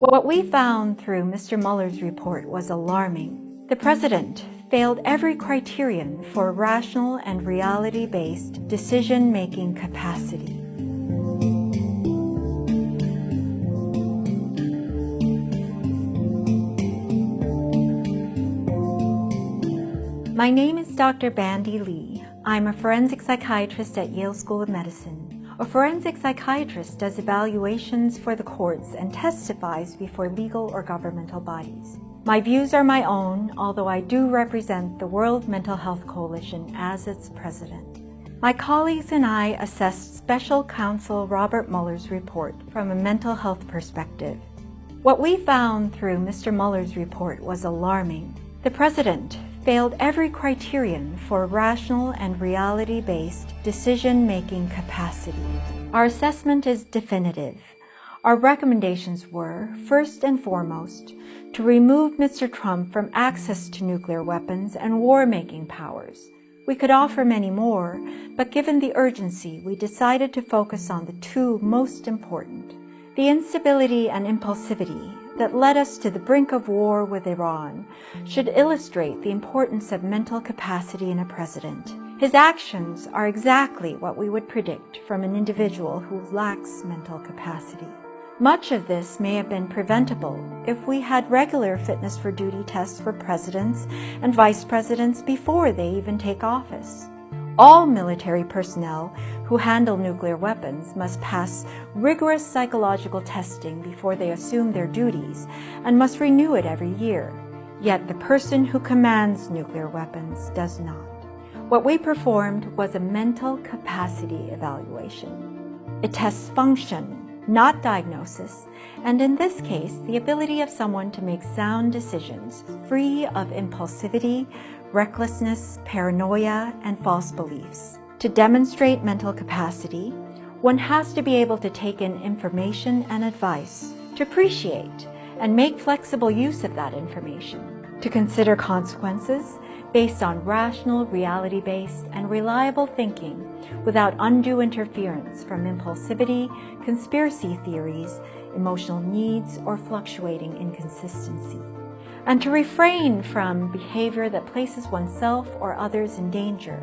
What we found through Mr. Mueller's report was alarming. The president failed every criterion for rational and reality-based decision-making capacity. My name is Dr. Bandy Lee. I'm a forensic psychiatrist at Yale School of Medicine. A forensic psychiatrist does evaluations for the courts and testifies before legal or governmental bodies. My views are my own, although I do represent the World Mental Health Coalition as its president. My colleagues and I assessed Special Counsel Robert Mueller's report from a mental health perspective. What we found through Mr. Mueller's report was alarming. The president failed every criterion for rational and reality-based decision-making capacity. Our assessment is definitive. Our recommendations were, first and foremost, to remove Mr. Trump from access to nuclear weapons and war-making powers. We could offer many more, but given the urgency, we decided to focus on the two most important: the instability and impulsivity that led us to the brink of war with Iran should illustrate the importance of mental capacity in a president. His actions are exactly what we would predict from an individual who lacks mental capacity. Much of this may have been preventable if we had regular fitness for duty tests for presidents and vice presidents before they even take office. All military personnel who handle nuclear weapons must pass rigorous psychological testing before they assume their duties and must renew it every year. Yet the person who commands nuclear weapons does not. What we performed was a mental capacity evaluation. It tests function, not diagnosis, and in this case, the ability of someone to make sound decisions free of impulsivity, recklessness, paranoia, and false beliefs. To demonstrate mental capacity, one has to be able to take in information and advice, to appreciate and make flexible use of that information, to consider consequences based on rational, reality-based, and reliable thinking without undue interference from impulsivity, conspiracy theories, emotional needs, or fluctuating inconsistency, and to refrain from behavior that places oneself or others in danger.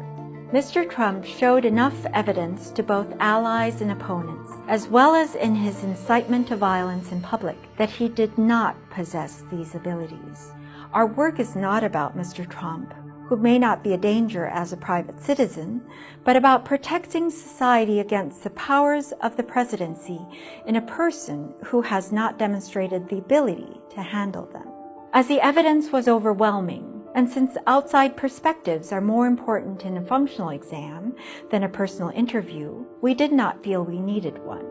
Mr. Trump showed enough evidence to both allies and opponents, as well as in his incitement to violence in public, that he did not possess these abilities. Our work is not about Mr. Trump, who may not be a danger as a private citizen, but about protecting society against the powers of the presidency in a person who has not demonstrated the ability to handle them. As the evidence was overwhelming, and since outside perspectives are more important in a functional exam than a personal interview, we did not feel we needed one.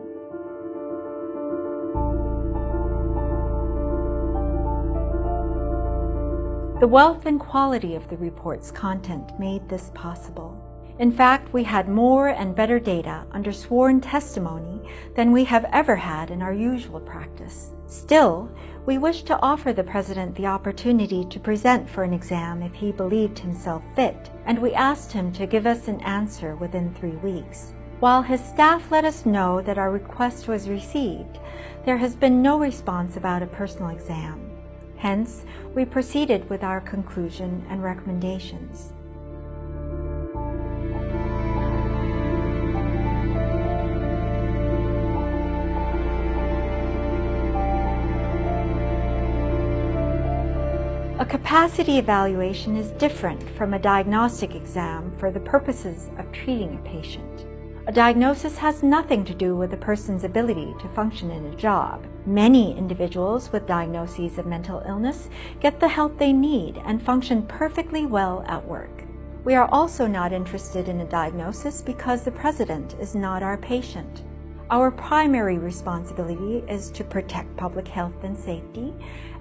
The wealth and quality of the report's content made this possible. In fact, we had more and better data under sworn testimony than we have ever had in our usual practice. Still, we wish to offer the president the opportunity to present for an exam if he believed himself fit, and we asked him to give us an answer within 3 weeks. While his staff let us know that our request was received, there has been no response about a personal exam. Hence, we proceeded with our conclusion and recommendations. A capacity evaluation is different from a diagnostic exam for the purposes of treating a patient. A diagnosis has nothing to do with a person's ability to function in a job. Many individuals with diagnoses of mental illness get the help they need and function perfectly well at work. We are also not interested in a diagnosis because the president is not our patient. Our primary responsibility is to protect public health and safety,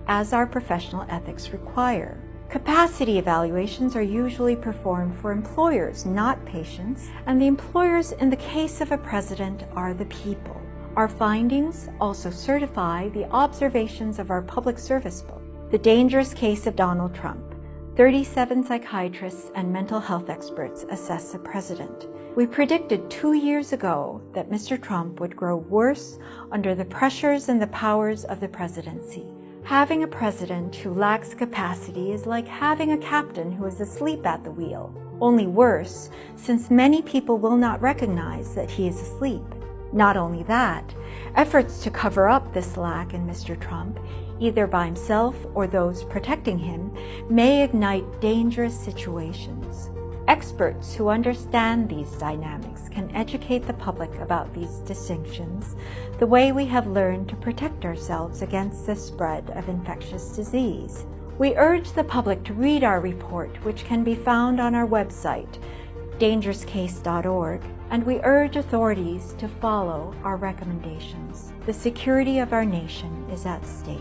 as our professional ethics require. Capacity evaluations are usually performed for employers, not patients, and the employers in the case of a president are the people. Our findings also certify the observations of our public service book, The Dangerous Case of Donald Trump. 37 psychiatrists and mental health experts assess the president. We predicted 2 years ago that Mr. Trump would grow worse under the pressures and the powers of the presidency. Having a president who lacks capacity is like having a captain who is asleep at the wheel, only worse, since many people will not recognize that he is asleep. Not only that, efforts to cover up this lack in Mr. Trump, either by himself or those protecting him, may ignite dangerous situations. Experts who understand these dynamics can educate the public about these distinctions, the way we have learned to protect ourselves against the spread of infectious disease. We urge the public to read our report, which can be found on our website, dangerouscase.org, and we urge authorities to follow our recommendations. The security of our nation is at stake.